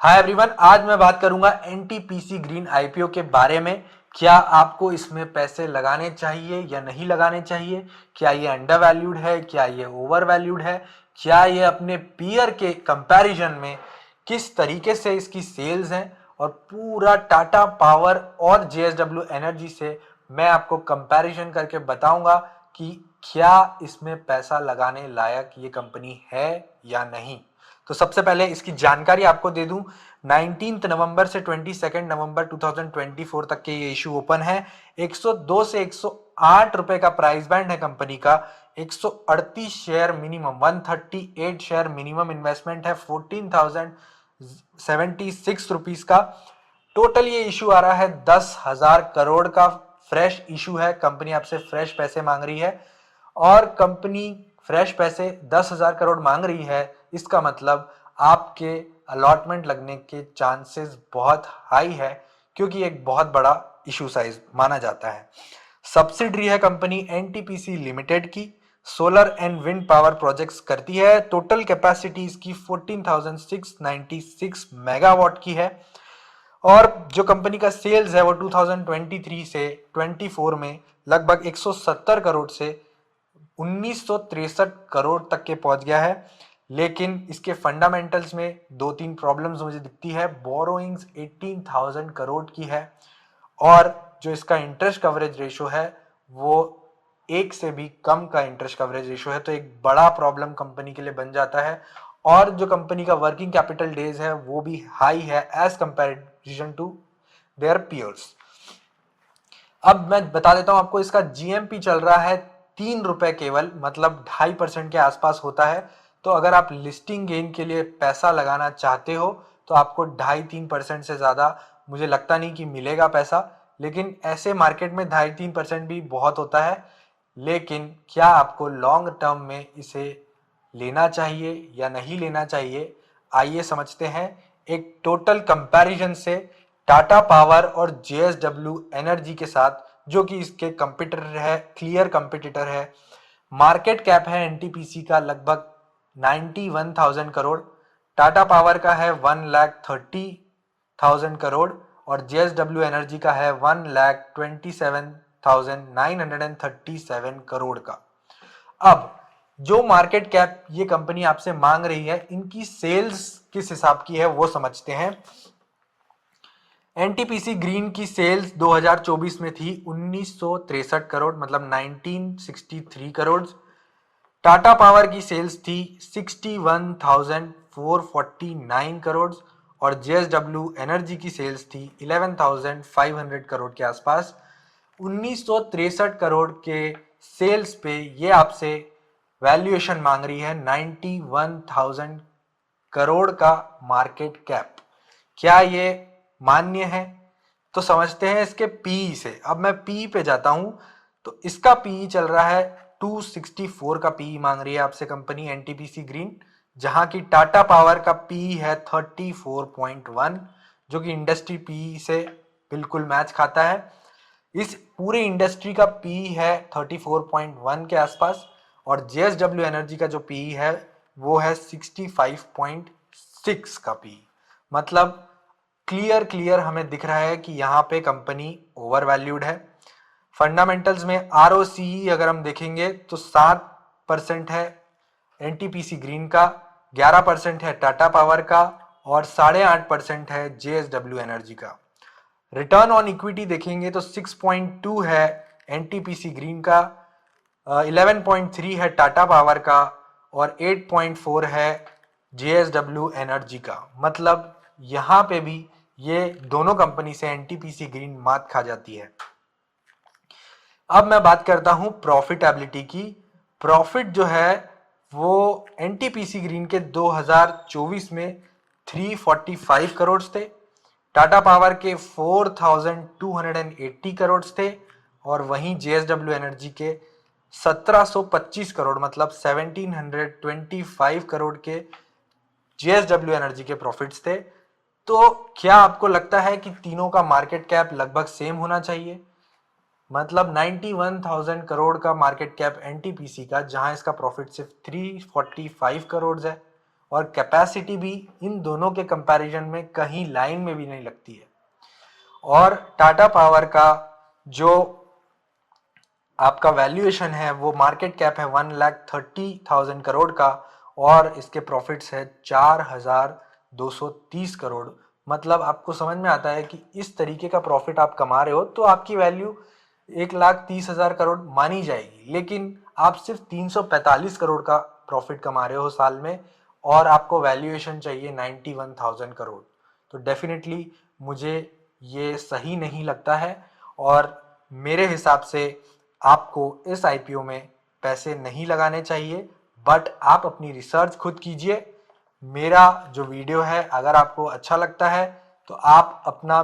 Hi everyone, आज मैं बात करूंगा एनटीपीसी ग्रीन आईपीओ के बारे में। क्या आपको इसमें पैसे लगाने चाहिए या नहीं लगाने चाहिए? क्या ये अंडर वैल्यूड है? क्या ये ओवर वैल्यूड है? क्या ये अपने पीयर के कंपैरिजन में किस तरीके से इसकी सेल्स हैं? और पूरा टाटा पावर और जेएसडब्ल्यू एनर्जी से मैं आपको कंपैरिजन करके बताऊंगा कि क्या इसमें पैसा लगाने लायक ये कंपनी है या नहीं। तो सबसे पहले इसकी जानकारी आपको दे दूं। 19 नवंबर से 22 नवंबर 2024 तक के ये इशू ओपन है। 102 से 108 रुपए का प्राइस बैंड है कंपनी का। 138 share minimum, 138 share minimum investment है, 14,076 रुपीज का। टोटल ये इशू आ रहा है 10,000 करोड़ का। फ्रेश इशू है, कंपनी आपसे फ्रेश पैसे मांग रही है और कंपनी फ्रेश पैसे 10,000 करोड़ मांग रही है। इसका मतलब आपके अलॉटमेंट लगने के चांसेस बहुत हाई है, क्योंकि एक बहुत बड़ा इशू साइज माना जाता है। सब्सिडरी है कंपनी एनटीपीसी लिमिटेड की, solar and wind power projects करती है। टोटल कैपेसिटी इसकी 14,696 मेगावाट की है और जो कंपनी का सेल्स है वो 2023 से 24 में लगभग 170 करोड़ से 1963 करोड़ तक के पहुंच गया है। लेकिन इसके फंडामेंटल्स में दो तीन प्रॉब्लम्स मुझे दिखती है। बोरोइंग्स 18,000 करोड़ की है और जो इसका इंटरेस्ट कवरेज रेशो है वो एक से भी कम का इंटरेस्ट कवरेज रेशो है, तो एक बड़ा प्रॉब्लम कंपनी के लिए बन जाता है। और जो कंपनी का वर्किंग कैपिटल डेज है वो भी हाई है as comparison to their peers. अब मैं बता देता हूं आपको, इसका जीएमपी चल रहा है 3 रुपए केवल, मतलब 2.5% के आसपास होता है। तो अगर आप लिस्टिंग गेन के लिए पैसा लगाना चाहते हो तो आपको 2.5-3% से ज्यादा मुझे लगता नहीं कि मिलेगा पैसा। लेकिन ऐसे मार्केट में 2.5-3% भी बहुत होता है। लेकिन क्या आपको लॉन्ग टर्म में इसे लेना चाहिए या नहीं लेना चाहिए, आइए समझते हैं एक टोटल कंपैरिजन से टाटा पावर और जेएसडब्ल्यू एनर्जी के साथ, जो कि इसके कंपटीटर है, क्लियर कंपटीटर है। मार्केट कैप है एनटीपीसी का लगभग 91,000 करोड़, टाटा पावर का है 1,30,000 करोड़ और जेएसडब्ल्यू एनर्जी का है 1,27,937 करोड़ का। अब जो मार्केट कैप ये कंपनी आपसे मांग रही है, इनकी सेल्स किस हिसाब की है वो समझते हैं। एनटीपीसी ग्रीन की सेल्स 2024 में थी 1963 करोड़, मतलब 1963 करोड़। टाटा पावर की सेल्स थी 61,449 करोड़ और जेएसडब्ल्यू एनर्जी की सेल्स थी 11,500 करोड़ के आसपास। 1963 करोड़ के सेल्स पे ये आपसे वैल्यूएशन मांग रही है 91,000 करोड़ का मार्केट कैप। क्या ये मान्य है? तो समझते हैं इसके पीई से। अब मैं पीई पे जाता हूं तो इसका पीई चल रहा है 264 का पीई मांग रही है आपसे कंपनी एनटीपीसी ग्रीन, जहां की टाटा पावर का पीई है 34.1, जो कि इंडस्ट्री पीई से बिल्कुल मैच खाता है। इस पूरे इंडस्ट्री का पीई है 34.1 के आसपास और जेएसडब्ल्यू एनर्जी का जो पीई है वो है 65.6 का पीई। मतलब क्लियर हमें दिख रहा है कि यहाँ पे कंपनी ओवर वैल्यूड है। फंडामेंटल्स में आरओसीई अगर हम देखेंगे तो 7% है एनटीपीसी ग्रीन का, 11% है टाटा पावर का और 8.5% है जेएसडब्ल्यू एनर्जी का। रिटर्न ऑन इक्विटी देखेंगे तो 6.2 है एनटीपीसी ग्रीन का, 11.3 है टाटा पावर का और 8.4 है जेएसडब्ल्यू एनर्जी का। मतलब यहाँ पे भी ये दोनों कंपनी से एनटीपीसी ग्रीन मात खा जाती है। अब मैं बात करता हूं प्रॉफिटेबिलिटी की। प्रॉफिट जो है वो एनटीपीसी ग्रीन के 2024 में 345 करोड़ थे, टाटा पावर के 4,280 करोड़ थे और वहीं जेएसडब्ल्यू एनर्जी के 1725 करोड़, मतलब 1725 करोड़ के जेएसडब्ल्यू एनर्जी के प्रॉफिट्स थे। तो क्या आपको लगता है कि तीनों का मार्केट कैप लगभग सेम होना चाहिए? मतलब 91,000 करोड़ का मार्केट कैप एनटीपीसी का, जहां इसका प्रॉफिट सिर्फ 345 करोड़ है और कैपेसिटी भी इन दोनों के कंपैरिजन में कहीं लाइन में भी नहीं लगती है। और टाटा पावर का जो आपका वैल्यूएशन है वो मार्केट कैप है 1,30,000 करोड़ का और इसके प्रॉफिट्स है 4,230 करोड़। मतलब आपको समझ में आता है कि इस तरीके का प्रॉफिट आप कमा रहे हो तो आपकी वैल्यू 1,30,000 करोड़ मानी जाएगी, लेकिन आप सिर्फ 345 करोड़ का प्रॉफिट कमा रहे हो साल में और आपको वैल्यूएशन चाहिए 91,000 करोड़। तो डेफिनेटली मुझे ये सही नहीं लगता है और मेरे हिसाब से आपको इस आईपीओ में पैसे नहीं लगाने चाहिए। बट आप अपनी रिसर्च खुद कीजिए। मेरा जो वीडियो है अगर आपको अच्छा लगता है तो आप अपना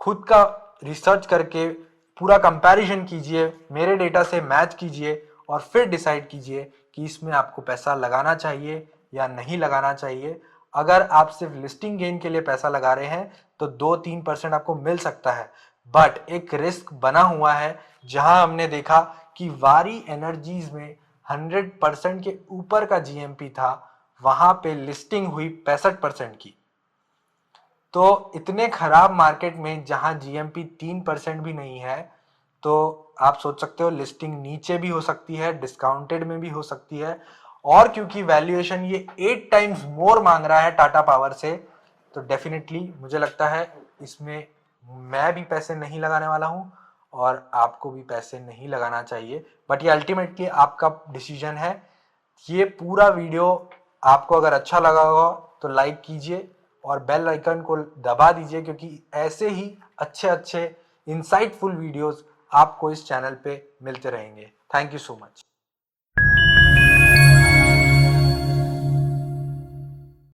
खुद का रिसर्च करके पूरा कंपैरिजन कीजिए, मेरे डेटा से मैच कीजिए और फिर डिसाइड कीजिए कि इसमें आपको पैसा लगाना चाहिए या नहीं लगाना चाहिए। अगर आप सिर्फ लिस्टिंग गेन के लिए पैसा लगा रहे हैं तो 2-3% आपको मिल सकता है, बट एक रिस्क बना हुआ है जहां हमने देखा कि वारी एनर्जीज में 100% के ऊपर का जीएमपी था, वहां पे लिस्टिंग हुई 65% की। तो इतने खराब मार्केट में जहां जीएमपी 3% भी नहीं है तो आप सोच सकते हो लिस्टिंग नीचे भी हो सकती है, डिस्काउंटेड में भी हो सकती है। और क्योंकि वैल्यूएशन ये 8 टाइम्स मोर मांग रहा है टाटा पावर से, तो डेफिनेटली मुझे लगता है इसमें मैं भी पैसे नहीं लगाने वाला हूं और आपको भी पैसे नहीं लगाना चाहिए। बट ये अल्टीमेटली आपका डिसीजन है। ये पूरा वीडियो आपको अगर अच्छा लगा होगा तो लाइक कीजिए और बेल आइकन को दबा दीजिए, क्योंकि ऐसे ही अच्छे अच्छे इंसाइटफुल वीडियोस आपको इस चैनल पे मिलते रहेंगे। Thank you so much.